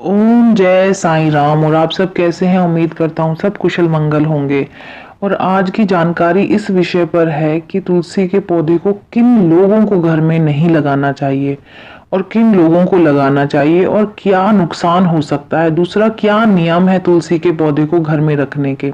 ओम जय साईं राम। और आप सब कैसे हैं? उम्मीद करता हूँ सब कुशल मंगल होंगे। और आज की जानकारी इस विषय पर है कि तुलसी के पौधे को किन लोगों को घर में नहीं लगाना चाहिए और किन लोगों को लगाना चाहिए और क्या नुकसान हो सकता है। दूसरा, क्या नियम है तुलसी के पौधे को घर में रखने के।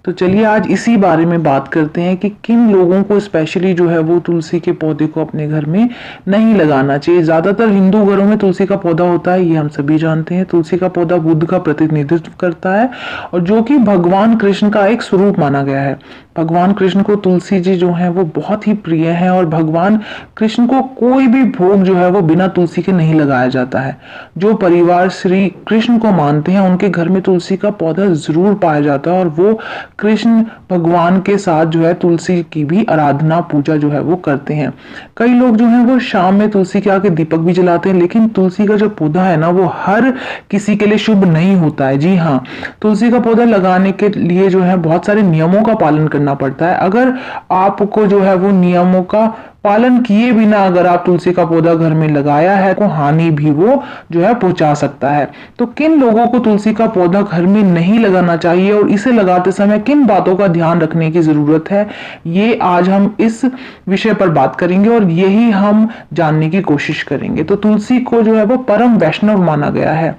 तो चलिए आज इसी बारे में बात करते हैं कि किन लोगों को स्पेशली जो है वो तुलसी के पौधे को अपने घर में नहीं लगाना चाहिए। ज्यादातर हिंदू घरों में तुलसी का पौधा होता है, ये हम सभी जानते हैं। तुलसी का पौधा बुद्ध का प्रतिनिधित्व करता है और जो कि भगवान कृष्ण का एक स्वरूप माना गया है। भगवान कृष्ण को तुलसी जी जो है वो बहुत ही प्रिय है और भगवान कृष्ण को कोई भी भोग जो है वो बिना तुलसी के नहीं लगाया जाता है। जो परिवार श्री कृष्ण को मानते हैं उनके घर में तुलसी का पौधा जरूर पाया जाता है और वो कृष्ण भगवान के साथ जो है तुलसी की भी आराधना पूजा जो है वो करते हैं। कई लोग जो है वो शाम में तुलसी के आगे दीपक भी जलाते हैं, लेकिन तुलसी का जो पौधा है ना वो हर किसी के लिए शुभ नहीं होता है। जी हाँ, तुलसी का पौधा लगाने के लिए जो है बहुत सारे नियमों का पालन करना पड़ता है। अगर आपको जो है वो नियमों का पालन किए बिना अगर आप तुलसी का पौधा घर में लगाया है तो हानि भी वो जो है पहुंचा सकता है। तो किन लोगों को तुलसी का पौधा घर में नहीं लगाना चाहिए और इसे लगाते समय किन बातों का ध्यान रखने की जरूरत है, ये आज हम इस विषय पर बात करेंगे और यही हम जानने की कोशिश करेंगे। तो तुलसी को जो है वो परम वैष्णव माना गया है।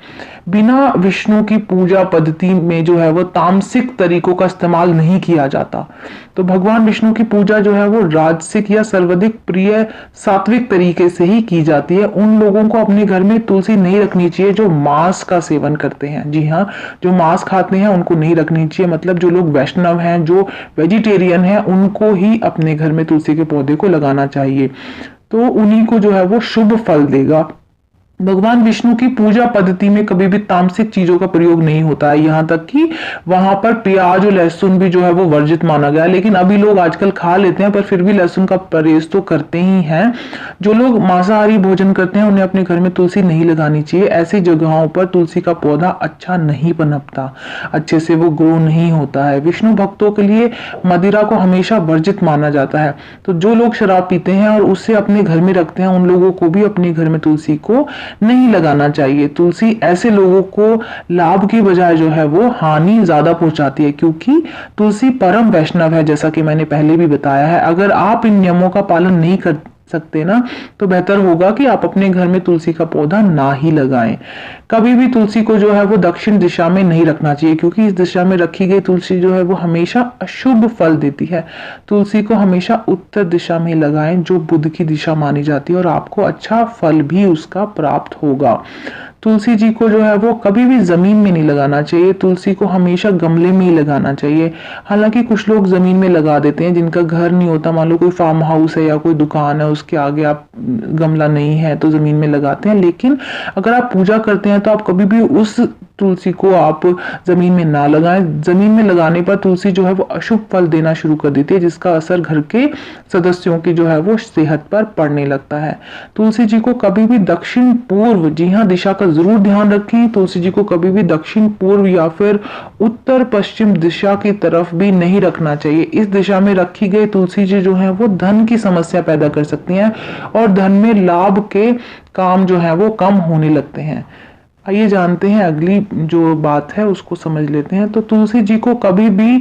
बिना विष्णु की पूजा पद्धति में जो है वो तामसिक तरीकों का इस्तेमाल नहीं किया जाता। तो भगवान विष्णु की पूजा जो है वो राजसिक या सर्वाधिक प्रिय सात्विक तरीके से ही की जाती है। उन लोगों को अपने घर में तुलसी नहीं रखनी चाहिए जो मांस का सेवन करते हैं। जी हाँ, जो मांस खाते हैं उनको नहीं रखनी चाहिए। मतलब जो लोग वैष्णव हैं, जो वेजिटेरियन हैं, उनको ही अपने घर में तुलसी के पौधे को लगाना चाहिए। तो उन्हीं को जो है वो शुभ फल देगा। भगवान विष्णु की पूजा पद्धति में कभी भी तामसिक चीजों का प्रयोग नहीं होता है। यहाँ तक कि वहां पर प्याज और लहसुन भी जो है वो वर्जित माना गया है। लेकिन अभी लोग आजकल खा लेते हैं पर फिर भी लहसुन का परहेज तो करते ही हैं। जो लोग मांसाहारी भोजन करते हैं उन्हें अपने घर में तुलसी नहीं लगानी चाहिए। ऐसी जगहों पर तुलसी का पौधा अच्छा नहीं पनपता, अच्छे से वो ग्रो नहीं होता है। विष्णु भक्तों के लिए मदिरा को हमेशा वर्जित माना जाता है। तो जो लोग शराब पीते हैं और उसे अपने घर में रखते हैं उन लोगों को भी अपने घर में तुलसी को नहीं लगाना चाहिए। तुलसी ऐसे लोगों को लाभ की बजाय जो है वो हानि ज्यादा पहुंचाती है, क्योंकि तुलसी परम वैष्णव है, जैसा कि मैंने पहले भी बताया है। अगर आप इन नियमों का पालन नहीं कर सकते ना तो बेहतर होगा कि आप अपने घर में तुलसी का पौधा ना ही लगाएं। कभी भी तुलसी को जो है वो दक्षिण दिशा में नहीं रखना चाहिए, क्योंकि इस दिशा में रखी गई तुलसी जो है वो हमेशा अशुभ फल देती है। तुलसी को हमेशा उत्तर दिशा में लगाएं, जो बुध की दिशा मानी जाती है, और आपको अच्छा फल भी उसका प्राप्त होगा। तुलसी जी को जो है वो कभी भी जमीन में नहीं लगाना चाहिए। तुलसी को हमेशा गमले में ही लगाना चाहिए। हालांकि कुछ लोग जमीन में लगा देते हैं जिनका घर नहीं होता, मान लो कोई फार्म हाउस है या कोई दुकान है, उसके आगे आप गमला नहीं है तो जमीन में लगाते हैं। लेकिन अगर आप पूजा करते हैं तो आप कभी भी उस तुलसी को आप जमीन में ना लगाएं। जमीन में लगाने पर तुलसी जो है वो अशुभ फल देना शुरू कर देती है, जिसका असर घर के सदस्यों की जो है वो सेहत पर पड़ने लगता है। तुलसी जी को कभी भी दक्षिण पूर्व, जी हाँ, दिशा का जरूर ध्यान रखें। तुलसी जी को कभी भी दक्षिण पूर्व या फिर उत्तर पश्चिम दिशा की तरफ भी नहीं रखना चाहिए। इस दिशा में रखी गई तुलसी जी जो है वो धन की समस्या पैदा कर सकती हैं और धन में लाभ के काम जो है वो कम होने लगते हैं। आइए जानते हैं अगली जो बात है उसको समझ लेते हैं। तो तुलसी जी को कभी भी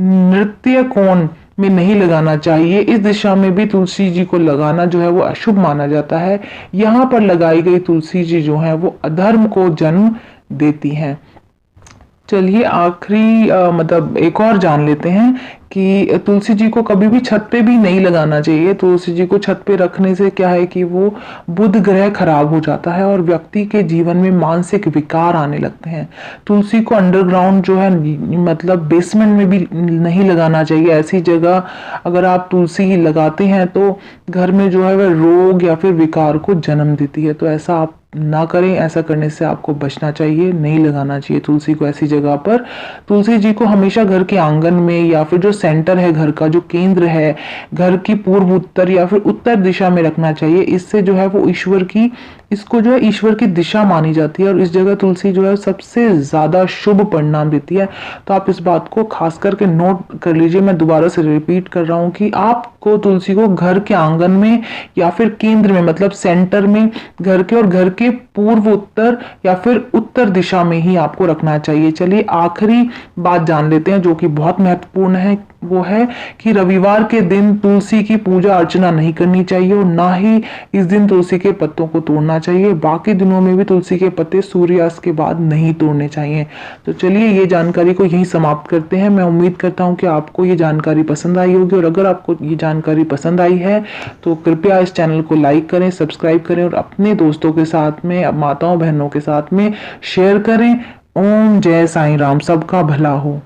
नृत्य कोण में नहीं लगाना चाहिए। इस दिशा में भी तुलसी जी को लगाना जो है वो अशुभ माना जाता है। यहाँ पर लगाई गई तुलसी जी जो है वो अधर्म को जन्म देती हैं। चलिए आखिरी मतलब एक और जान लेते हैं कि तुलसी जी को कभी भी छत पे भी नहीं लगाना चाहिए। तुलसी जी को छत पे रखने से क्या है कि वो बुध ग्रह खराब हो जाता है और व्यक्ति के जीवन में मानसिक विकार आने लगते हैं। तुलसी को अंडरग्राउंड जो है मतलब बेसमेंट में भी नहीं लगाना चाहिए। ऐसी जगह अगर आप तुलसी लगाते हैं तो घर में जो है वह रोग या फिर विकार को जन्म देती है। तो ऐसा आप ना करें, ऐसा करने से आपको बचना चाहिए, नहीं लगाना चाहिए तुलसी को ऐसी जगह पर। तुलसी जी को हमेशा घर के आंगन में या फिर जो सेंटर है घर का, जो केंद्र है, घर की पूर्व उत्तर या फिर उत्तर दिशा में रखना चाहिए। इससे जो है वो इसको जो है ईश्वर की दिशा मानी जाती है और इस जगह तुलसी जो है सबसे ज्यादा शुभ परिणाम देती है। तो आप इस बात को खास करके नोट कर लीजिए। मैं दोबारा से रिपीट कर रहा हूँ कि आपको तुलसी को घर के आंगन में या फिर केंद्र में, मतलब सेंटर में घर के, और घर के पूर्व उत्तर या फिर उत्तर दिशा में ही आपको रखना चाहिए। चलिए आखिरी बात जान लेते हैं जो कि बहुत महत्वपूर्ण है, वो है कि रविवार के दिन तुलसी की पूजा अर्चना नहीं करनी चाहिए और ना ही इस दिन तुलसी के पत्तों को तोड़ना चाहिए। बाकी दिनों में भी तुलसी के पत्ते सूर्यास्त के बाद नहीं तोड़ने चाहिए। तो चलिए ये जानकारी को यहीं समाप्त करते हैं। मैं उम्मीद करता हूं कि आपको ये जानकारी पसंद आई होगी, और अगर आपको ये जानकारी पसंद आई है तो कृपया इस चैनल को लाइक करें, सब्सक्राइब करें और अपने दोस्तों के साथ में, माताओं बहनों के साथ में शेयर करें। ओम जय साईं राम, सबका भला हो।